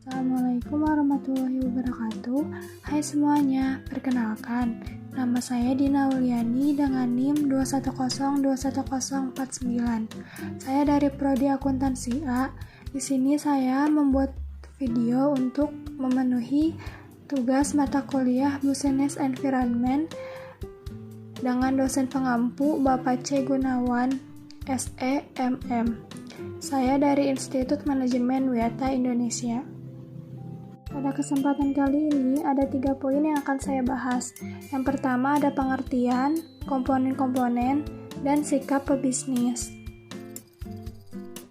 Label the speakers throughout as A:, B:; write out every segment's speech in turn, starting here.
A: Assalamualaikum warahmatullahi wabarakatuh. Hai semuanya, perkenalkan, nama saya Dina Uliani dengan NIM 210210049. Saya dari Prodi Akuntansi A. Di sini saya membuat video untuk memenuhi tugas mata kuliah Business Environment dengan dosen pengampu Bapak C. Gunawan, SEMM. Saya dari Institut Manajemen Wiata Indonesia. Pada kesempatan kali ini ada 3 poin yang akan saya bahas. Yang pertama ada pengertian, komponen-komponen, dan sikap pebisnis.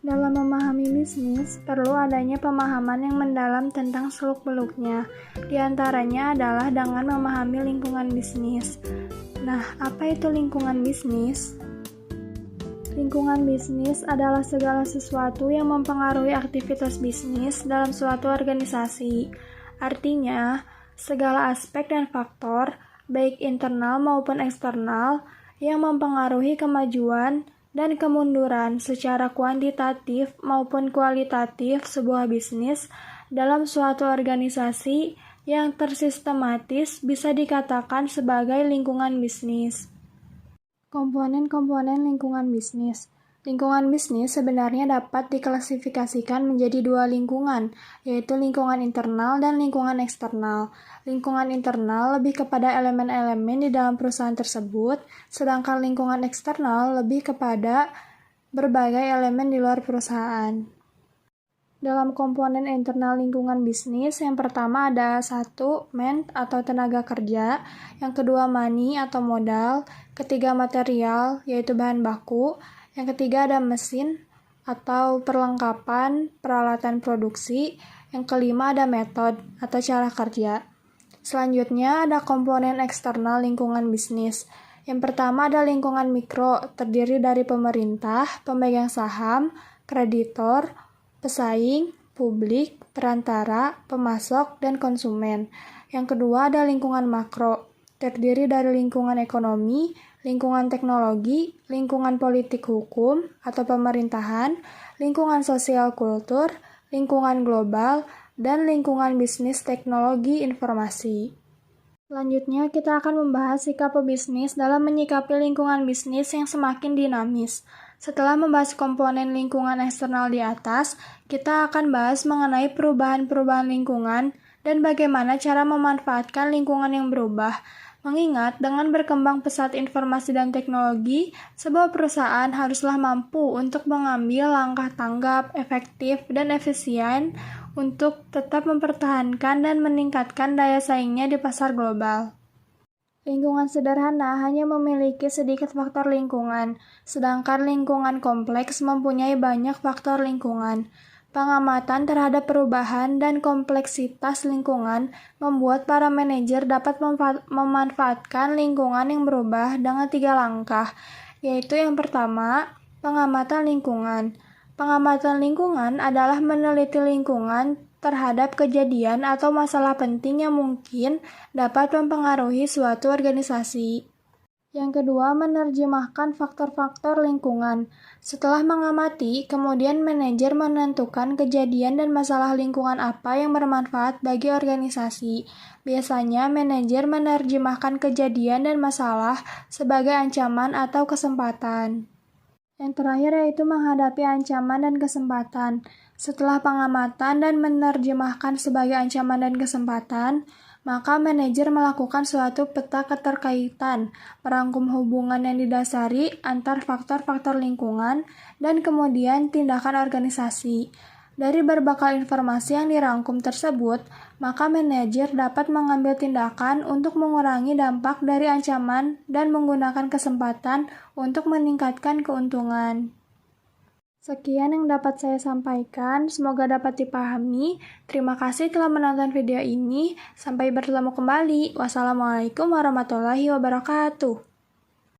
A: Dalam memahami bisnis, perlu adanya pemahaman yang mendalam tentang seluk-beluknya. Di antaranya adalah dengan memahami lingkungan bisnis. Nah, apa itu lingkungan bisnis? Lingkungan bisnis adalah segala sesuatu yang mempengaruhi aktivitas bisnis dalam suatu organisasi. Artinya, segala aspek dan faktor, baik internal maupun eksternal, yang mempengaruhi kemajuan dan kemunduran secara kuantitatif maupun kualitatif sebuah bisnis dalam suatu organisasi yang tersistematis bisa dikatakan sebagai lingkungan bisnis. Komponen-komponen lingkungan bisnis. Lingkungan bisnis sebenarnya dapat diklasifikasikan menjadi 2 lingkungan, yaitu lingkungan internal dan lingkungan eksternal. Lingkungan internal lebih kepada elemen-elemen di dalam perusahaan tersebut, sedangkan lingkungan eksternal lebih kepada berbagai elemen di luar perusahaan. Dalam komponen internal lingkungan bisnis, yang pertama ada 1. Man atau tenaga kerja, yang kedua money atau modal, ketiga material yaitu bahan baku, yang ketiga ada mesin atau perlengkapan peralatan produksi, yang kelima ada metode atau cara kerja. Selanjutnya ada komponen eksternal lingkungan bisnis. Yang pertama ada lingkungan mikro, terdiri dari pemerintah, pemegang saham, kreditor, pesaing, publik, perantara, pemasok, dan konsumen. Yang kedua ada lingkungan makro, terdiri dari lingkungan ekonomi, lingkungan teknologi, lingkungan politik hukum atau pemerintahan, lingkungan sosial kultur, lingkungan global, dan lingkungan bisnis teknologi informasi. Selanjutnya, kita akan membahas sikap pebisnis dalam menyikapi lingkungan bisnis yang semakin dinamis. Setelah membahas komponen lingkungan eksternal di atas, kita akan bahas mengenai perubahan-perubahan lingkungan dan bagaimana cara memanfaatkan lingkungan yang berubah. Mengingat dengan berkembang pesat informasi dan teknologi, sebuah perusahaan haruslah mampu untuk mengambil langkah tanggap, efektif, dan efisien untuk tetap mempertahankan dan meningkatkan daya saingnya di pasar global. Lingkungan sederhana hanya memiliki sedikit faktor lingkungan, sedangkan lingkungan kompleks mempunyai banyak faktor lingkungan. Pengamatan terhadap perubahan dan kompleksitas lingkungan membuat para manajer dapat memanfaatkan lingkungan yang berubah dengan 3 langkah, yaitu yang pertama, pengamatan lingkungan. Pengamatan lingkungan adalah meneliti lingkungan terhadap kejadian atau masalah penting yang mungkin dapat mempengaruhi suatu organisasi. Yang kedua, menerjemahkan faktor-faktor lingkungan. Setelah mengamati, kemudian manajer menentukan kejadian dan masalah lingkungan apa yang bermanfaat bagi organisasi. Biasanya, manajer menerjemahkan kejadian dan masalah sebagai ancaman atau kesempatan. Yang terakhir yaitu menghadapi ancaman dan kesempatan. Setelah pengamatan dan menerjemahkan sebagai ancaman dan kesempatan, maka manajer melakukan suatu peta keterkaitan, merangkum hubungan yang didasari antar faktor-faktor lingkungan, dan kemudian tindakan organisasi. Dari berbagai informasi yang dirangkum tersebut, maka manajer dapat mengambil tindakan untuk mengurangi dampak dari ancaman dan menggunakan kesempatan untuk meningkatkan keuntungan. Sekian yang dapat saya sampaikan, semoga dapat dipahami. Terima kasih telah menonton video ini. Sampai bertemu kembali. Wassalamualaikum warahmatullahi wabarakatuh.